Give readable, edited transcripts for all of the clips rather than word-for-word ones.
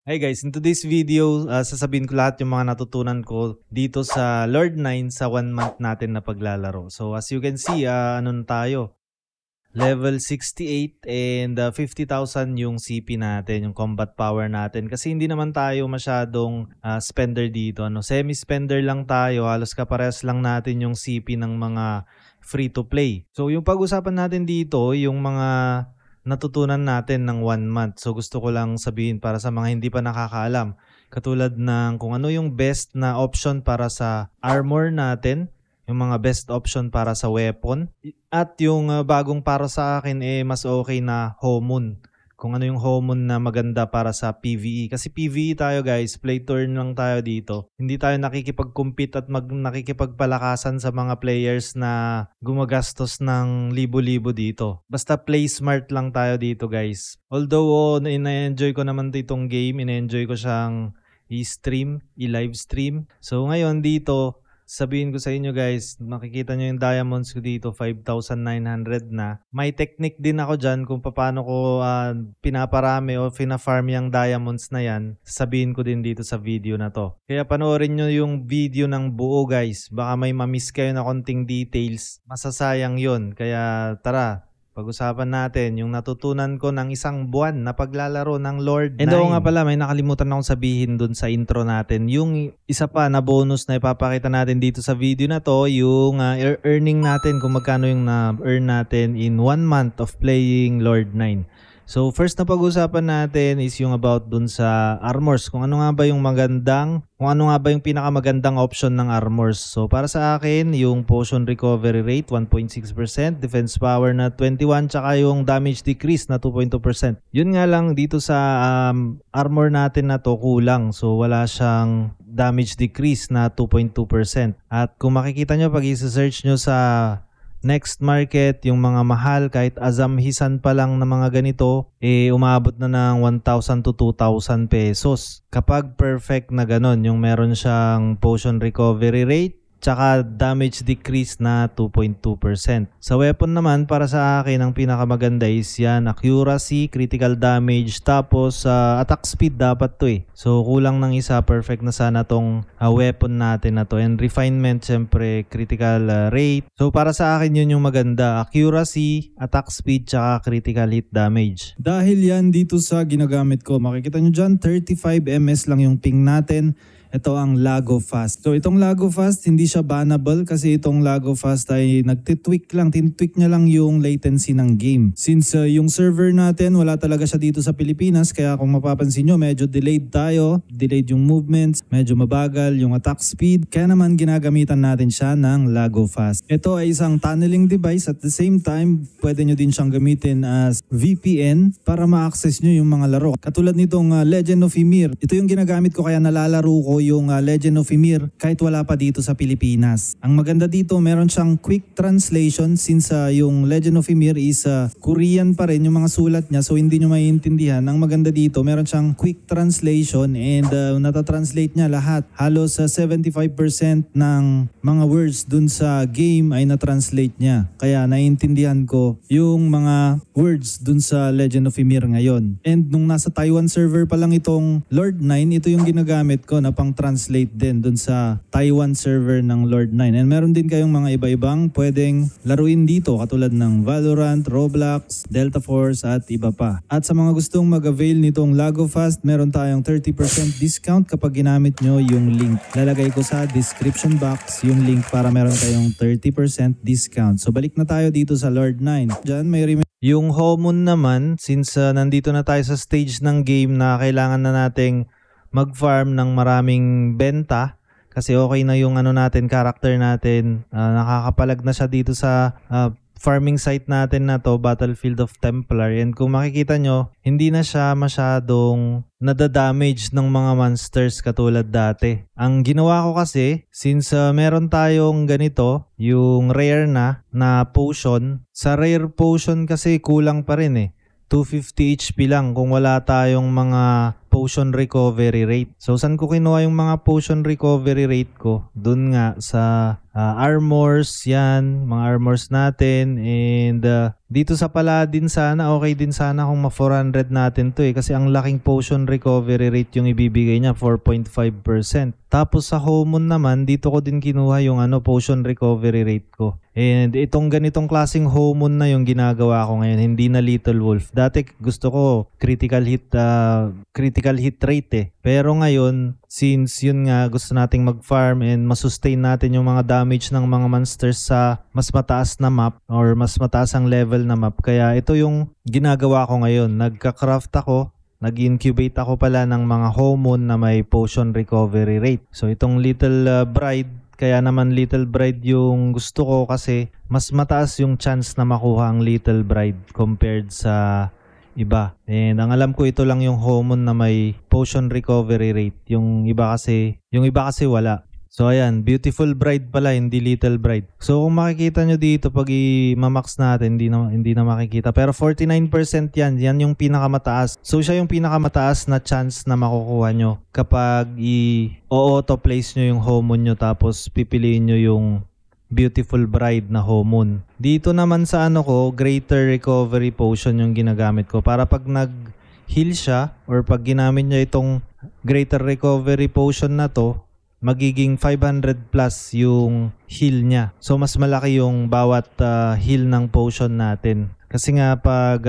Hi guys, in today's video, sasabihin ko lahat yung mga natutunan ko dito sa Lord 9 sa 1 month natin na paglalaro. So as you can see, ano na tayo? Level 68 and 50,000 yung CP natin, yung combat power natin. Kasi hindi naman tayo masyadong spender dito. Semi-spender lang tayo, halos kaparehas lang natin yung CP ng mga free-to-play. So yung pag-usapan natin dito, yung mga natutunan natin ng 1 month. So gusto ko lang sabihin para sa mga hindi pa nakakaalam. Katulad ng kung ano yung best na option para sa armor natin, yung mga best option para sa weapon, at yung bagong para sa akin mas okay na Homon. Kung ano yung Homon na maganda para sa PvE. Kasi PvE tayo guys, play turn lang tayo dito. Hindi tayo nakikipag-compete at nakikipagpalakasan sa mga players na gumagastos ng libo-libo dito. Basta play smart lang tayo dito guys. Although ina-enjoy ko naman itong game, ina-enjoy ko siyang i-stream, i-live stream. So ngayon dito, sabihin ko sa inyo guys, makikita nyo yung diamonds ko dito, 5,900 na. May technique din ako dyan kung paano ko pinaparami o pina-farm yung diamonds na yan. Sabihin ko din dito sa video na to. Kaya panoorin nyo yung video ng buo guys. Baka may mamiss kayo na konting details. Masasayang yon. Kaya tara, pag-usapan natin yung natutunan ko ng isang buwan na paglalaro ng Lord 9. And oo nga pala, may nakalimutan akong sabihin dun sa intro natin. Yung isa pa na bonus na ipapakita natin dito sa video na to, yung earning natin, kung magkano yung na-earn natin in 1 month of playing Lord 9. So first na pag-usapan natin is yung about dun sa armors. Kung ano nga ba yung pinakamagandang option ng armors. So para sa akin, yung potion recovery rate 1.6%, defense power na 21, tsaka yung damage decrease na 2.2%. Yun nga lang dito sa armor natin na to kulang. So wala siyang damage decrease na 2.2%. At kung makikita nyo pag i-search nyo sa next market, yung mga mahal, kahit azamhisan pa lang na mga ganito, umabot na ng 1,000 to 2,000 pesos. Kapag perfect na ganon, yung meron siyang potion recovery rate, tsaka damage decrease na 2.2%. Sa weapon naman, para sa akin, ang pinakamaganda is yan, accuracy, critical damage, tapos attack speed dapat to So kulang ng isa, perfect na sana tong weapon natin na to. And refinement, syempre, critical rate. So para sa akin yun yung maganda, accuracy, attack speed, tsaka critical hit damage. Dahil yan dito sa ginagamit ko, makikita nyo dyan, 35 ms lang yung ping natin. Ito ang Lago Fast. So itong Lago Fast hindi siya bannable kasi itong Lago Fast ay nagtitweak lang. Tinitweak niya lang yung latency ng game. Since yung server natin wala talaga siya dito sa Pilipinas, kaya kung mapapansin nyo medyo delayed tayo. Delayed yung movements, medyo mabagal yung attack speed. Kaya naman ginagamitan natin siya ng Lago Fast. Ito ay isang tunneling device, at the same time pwede nyo din siyang gamitin as VPN para ma-access nyo yung mga laro. Katulad nitong Legend of Ymir. Ito yung ginagamit ko kaya nalalaro ko yung Legend of Ymir kahit wala pa dito sa Pilipinas. Ang maganda dito, meron siyang quick translation since yung Legend of Ymir is Korean pa rin yung mga sulat niya, so hindi nyo maiintindihan. Ang maganda dito, meron siyang quick translation and natatranslate niya lahat. Halos 75% ng mga words dun sa game ay natranslate niya. Kaya naiintindihan ko yung mga words dun sa Legend of Ymir ngayon. And nung nasa Taiwan server pa lang itong Lord 9, ito yung ginagamit ko na translate din dun sa Taiwan server ng Lord 9. And meron din kayong mga iba-ibang pwedeng laruin dito katulad ng Valorant, Roblox, Delta Force at iba pa. At sa mga gustong mag-avail nitong Lago Fast, meron tayong 30% discount kapag ginamit nyo yung link. Lalagay ko sa description box yung link para meron kayong 30% discount. So balik na tayo dito sa Lord 9. Diyan may yung Homon naman, since nandito na tayo sa stage ng game na kailangan na nating mag-farm ng maraming benta kasi okay na yung character natin, nakakapalag na siya dito sa farming site natin na to, Battlefield of Templar. And kung makikita nyo, hindi na siya masyadong nadadamage ng mga monsters katulad dati. Ang ginawa ko kasi, since meron tayong ganito, yung rare na potion, sa rare potion kasi kulang pa rin 250 HP lang kung wala tayong mga potion recovery rate. So saan ko kinuha yung mga potion recovery rate ko? Doon nga sa armors, yan, mga armors natin. And dito sa Paladin sana, okay din sana kung ma-400 natin to kasi ang laking potion recovery rate yung ibibigay niya, 4.5%. Tapos sa Homon naman, dito ko din kinuha yung potion recovery rate ko. And itong ganitong klaseng Homon na yung ginagawa ko ngayon, hindi na Little Wolf. Dati gusto ko critical hit rate Pero ngayon, since yun nga gusto nating mag-farm and masustain natin yung mga damage ng mga monsters sa mas mataas na map or mas mataas ang level na map. Kaya ito yung ginagawa ko ngayon. Nagka-craft ako, nag-incubate ako pala ng mga Homon na may potion recovery rate. So itong Little Bride, kaya naman Little Bride yung gusto ko kasi mas mataas yung chance na makuha ang Little Bride compared sa iba. And ang alam ko ito lang yung Homon na may potion recovery rate. Yung iba kasi wala. So ayan, Beautiful Bride pala, hindi Little Bride. So kung makikita nyo dito pag i-max natin, hindi na makikita. Pero 49% yan yung pinakamataas. So siya yung pinakamataas na chance na makukuha nyo kapag i-auto place nyo yung Homon nyo tapos pipiliin nyo yung Beautiful Bride na Homon. Dito naman sa Greater Recovery Potion yung ginagamit ko para pag nag-heal siya or pag ginamit niya itong Greater Recovery Potion na to, magiging 500 plus yung heal niya. So mas malaki yung bawat heal ng potion natin. Kasi nga kapag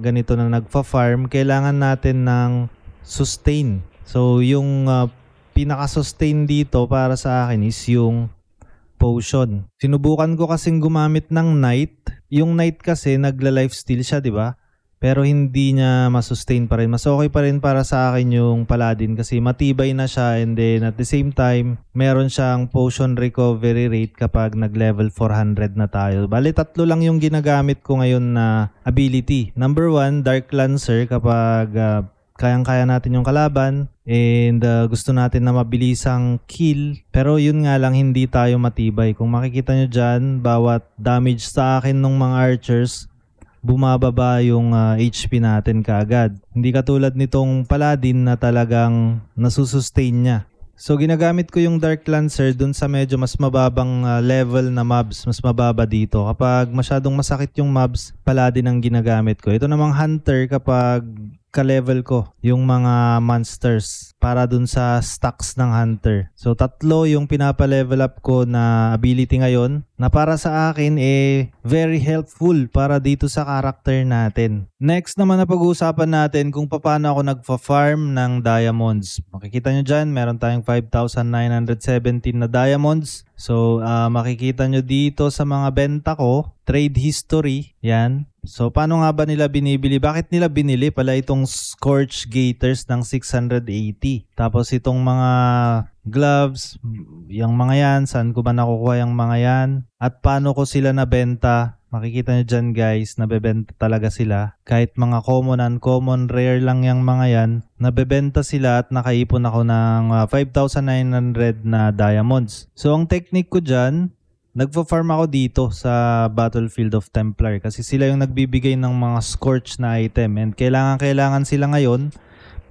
ganito na nagfa-farm, kailangan natin ng sustain. So yung pinaka-sustain dito para sa akin is yung potion. Sinubukan ko kasing gumamit ng Knight. Yung Knight kasi nagla-lifesteal siya, di ba? Pero hindi niya masustain pa rin. Mas okay pa rin para sa akin yung Paladin kasi matibay na siya and then at the same time, meron siyang potion recovery rate kapag nag-level 400 na tayo. Bali, 3 lang yung ginagamit ko ngayon na ability. Number 1, Dark Lancer kapag kayang-kaya natin yung kalaban and gusto natin na mabilisang kill. Pero yun nga lang, hindi tayo matibay. Kung makikita nyo dyan, bawat damage sa akin ng mga archers, bumababa yung HP natin kaagad. Hindi katulad nitong Paladin na talagang nasusustain niya. So ginagamit ko yung Dark Lancer dun sa medyo mas mababang level na mobs, mas mababa dito. Kapag masyadong masakit yung mobs, Paladin ang ginagamit ko. Ito namang Hunter kapag ka-level ko yung mga monsters para dun sa stacks ng Hunter. So 3 yung pinapa-level up ko na ability ngayon na para sa akin very helpful para dito sa character natin. Next naman na pag-uusapan natin kung paano ako nagfa-farm ng diamonds. Makikita nyo dyan, meron tayong 5,917 na diamonds. So makikita nyo dito sa mga benta ko, trade history, yan. So paano nga ba nila binibili? Bakit nila binili pala itong Scorch Gators ng 680? Tapos itong mga gloves, yung mga yan, saan ko ba nakukuha yung mga yan? At paano ko sila nabenta? Makikita nyo dyan guys, nabebenta talaga sila. Kahit mga common, uncommon, rare lang yung mga yan, nabebenta sila at nakaipon ako ng 5,900 na diamonds. So ang technique ko dyan, nagfa-farm ako dito sa Battlefield of Templar kasi sila yung nagbibigay ng mga Scorch na item and kailangan sila ngayon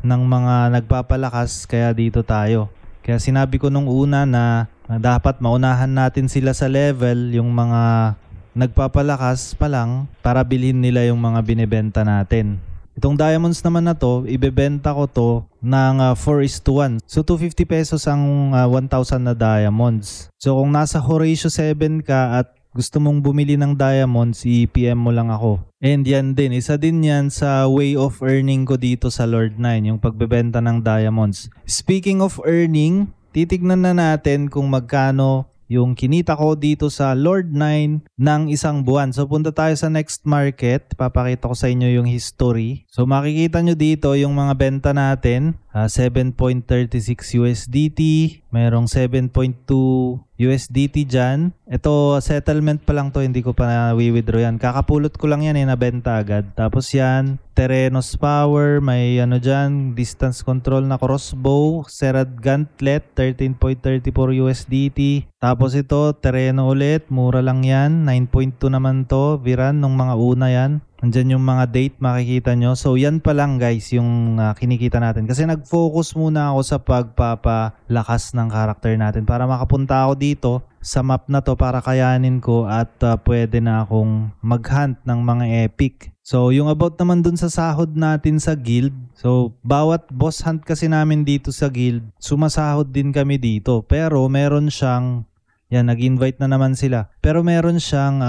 ng mga nagpapalakas kaya dito tayo. Kaya sinabi ko nung una na dapat maunahan natin sila sa level, yung mga nagpapalakas pa lang para bilhin nila yung mga binibenta natin. Itong diamonds naman na to, ibebenta ko to ng 4:1. So 250 pesos ang 1,000 na diamonds. So kung nasa Horatio 7 ka at gusto mong bumili ng diamonds, i-PM mo lang ako. And yan din, isa din yan sa way of earning ko dito sa Lord 9, yung pagbebenta ng diamonds. Speaking of earning, titignan na natin kung magkano yung kinita ko dito sa Lord 9 ng isang buwan. So punta tayo sa next market. Papakita ko sa inyo yung history. So makikita nyo dito yung mga benta natin. 7.36 USDT. Merong 7.2 USDT dyan. Ito settlement pa lang to. Hindi ko pa na-withdraw yan. Kakapulot ko lang yan nabenta agad. Tapos yan, Terenos Power. May dyan, distance control na crossbow. Serad Gauntlet, 13.34 USDT. Tapos ito, Tereno ulit. Mura lang yan. 9.2 naman to. Viran nung mga una yan. Andyan yung mga date, makikita nyo. So yan pa lang guys yung kinikita natin. Kasi nag-focus muna ako sa pagpapalakas ng character natin para makapunta ako dito sa map na to para kayanin ko at pwede na akong mag-hunt ng mga epic. So yung about naman dun sa sahod natin sa guild. So bawat boss hunt kasi namin dito sa guild, sumasahod din kami dito. Pero meron siyang, yan nag-invite na naman sila. Pero meron siyang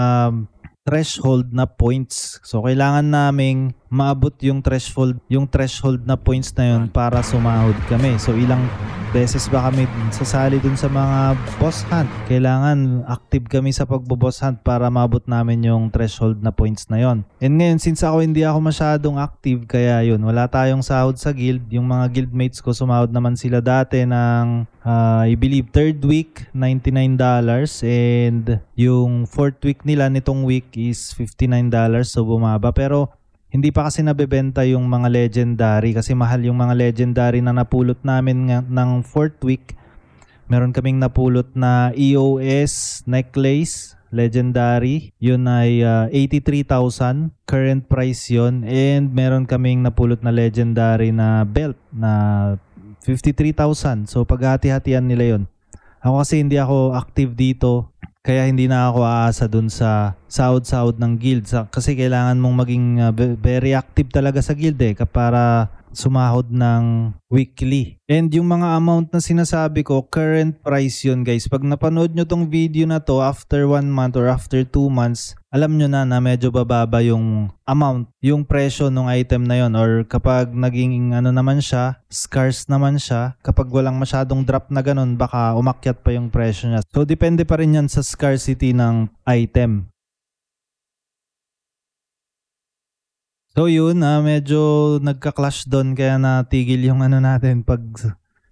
threshold na points. So kailangan naming maabot yung threshold na points na yun para sumahod kami. So ilang beses ba kami sasali dun sa mga boss hunt? Kailangan active kami sa pagbo-boss hunt para maabot namin yung threshold na points na yon. And ngayon, since hindi ako masyadong active, kaya yun, wala tayong sahod sa guild. Yung mga guildmates ko, sumahod naman sila dati ng I believe third week $99 and yung fourth week nila nitong week is $59, so bumaba. Pero hindi pa kasi nabebenta yung mga legendary kasi mahal yung mga legendary na napulot namin ng fourth week. Meron kaming napulot na EOS necklace legendary, yun ay 83,000 current price yun, and meron kaming napulot na legendary na belt na 53,000. So paghati-hatian nila yun. Ako kasi hindi ako active dito, kaya hindi na ako aasa dun sa sahod-sahod ng guild. Kasi kailangan mong maging very active talaga sa guild para sumahod ng weekly. And yung mga amount na sinasabi ko, current price yun guys. Pag napanood nyo tong video na to after 1 month or after 2 months, alam nyo na medyo bababa yung amount, yung presyo ng item na yon. Or kapag naging naman siya, scarce naman siya, kapag walang masyadong drop na ganun, baka umakyat pa yung presyo niya. So depende pa rin yan sa scarcity ng item. So yun, medyo nagka-clash doon kaya natigil yung natin pag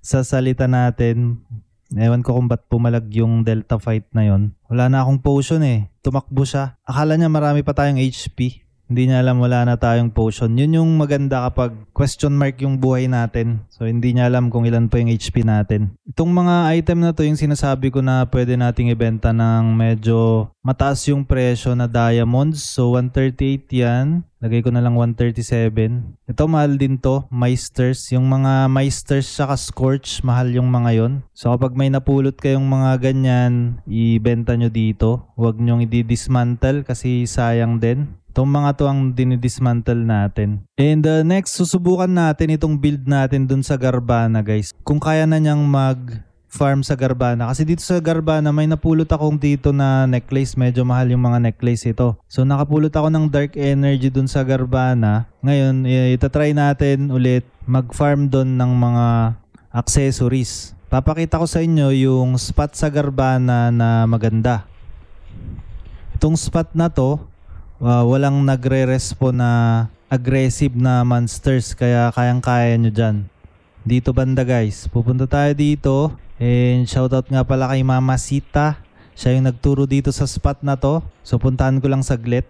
sasalita natin. Ewan ko kung ba't pumalag yung Delta fight na yon. Wala na akong potion Tumakbo siya. Akala niya marami pa tayong HP. Hindi niya alam wala na tayong potion. Yun yung maganda kapag question mark yung buhay natin. So hindi niya alam kung ilan pa yung HP natin. Itong mga item na to yung sinasabi ko na pwede nating ibenta ng medyo mataas yung presyo na diamonds. So 138 yan. Lagay ko na lang 137. Ito mahal din to, Meisters. Yung mga Meisters saka Scorch, mahal yung mga yon. So kapag may napulot kayong mga ganyan, ibenta nyo dito. Huwag nyong i-dismantle kasi sayang din. Itong mga to ang dinidismantle natin. And next, susubukan natin itong build natin dun sa Garbana guys. Kung kaya na niyang mag-farm sa Garbana. Kasi dito sa Garbana may napulot akong dito na necklace. Medyo mahal yung mga necklace ito. So nakapulot ako ng Dark Energy dun sa Garbana. Ngayon, itatry natin ulit mag-farm dun ng mga accessories. Papakita ko sa inyo yung spot sa Garbana na maganda. Itong spot na to, walang nagre-respawn na aggressive na monsters kaya kayang-kaya nyo dyan. Dito banda guys, pupunta tayo dito. And shoutout nga pala kay Mama Sita. Siya yung nagturo dito sa spot na to. So puntahan ko lang saglit.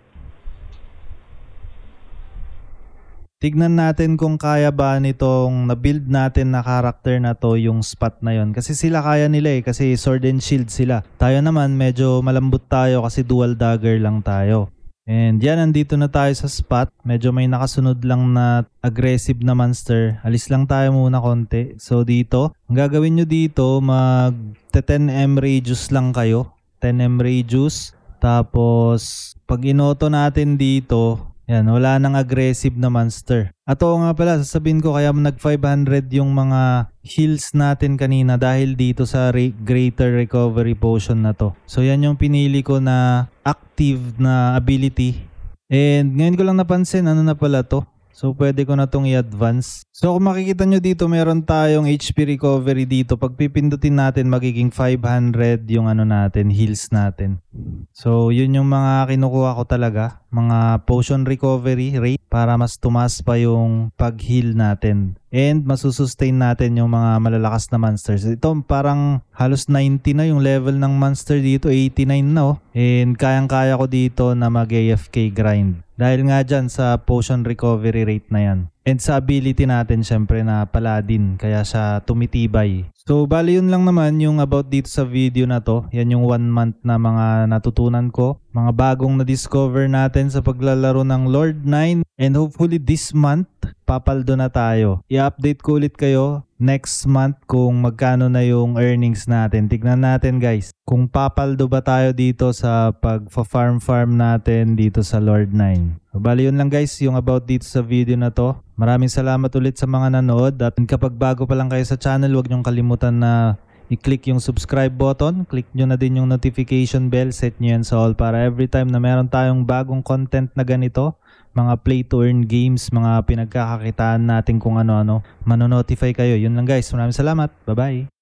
Tignan natin kung kaya ba nitong na-build natin na character na to yung spot na yon. Kasi sila kaya nila kasi sword and shield sila. Tayo naman medyo malambot tayo kasi dual dagger lang tayo. And yan, nandito na tayo sa spot. Medyo may nakasunod lang na aggressive na monster. Alis lang tayo muna konti. So dito, ang gagawin nyo dito, mag-10M radius lang kayo. 10M radius. Tapos, pag inoto natin dito, yan, wala nang aggressive na monster. At oo nga pala, sasabihin ko kaya nag 500 yung mga heals natin kanina dahil dito sa greater recovery potion na to. So yan yung pinili ko na active na ability. And ngayon ko lang napansin, na pala to. So pwede ko na tong i-advance. So kung makikita nyo dito, meron tayong HP recovery dito. Pag pipindutin natin, magiging 500 yung natin, heals natin. So yun yung mga kinukuha ko talaga. Mga potion recovery rate para mas tumaas pa yung pag-heal natin. And masusustain natin yung mga malalakas na monsters. Ito parang halos 90 na yung level ng monster dito. 89 na And kayang-kaya ko dito na mag-AFK grind. Dahil nga dyan sa potion recovery rate na yan. And sa ability natin syempre na paladin, kaya siya tumitibay. So bali yun lang naman yung about dito sa video na to. Yan yung 1 month na mga natutunan ko, mga bagong na-discover natin sa paglalaro ng Lord 9. And hopefully this month, papaldo na tayo. I-update ko ulit kayo next month kung magkano na yung earnings natin. Tignan natin guys, kung papaldo ba tayo dito sa pag-farm natin dito sa Lord 9. So, bali yun lang guys yung about dito sa video na to. Maraming salamat ulit sa mga nanood, at kapag bago pa lang kayo sa channel, huwag niyong kalimutan na i-click yung subscribe button, click nyo na din yung notification bell, set nyo yan sa all para every time na meron tayong bagong content na ganito, mga play to earn games, mga pinagkakakitaan natin kung ano-ano, manonotify kayo. Yun lang guys, maraming salamat, bye bye.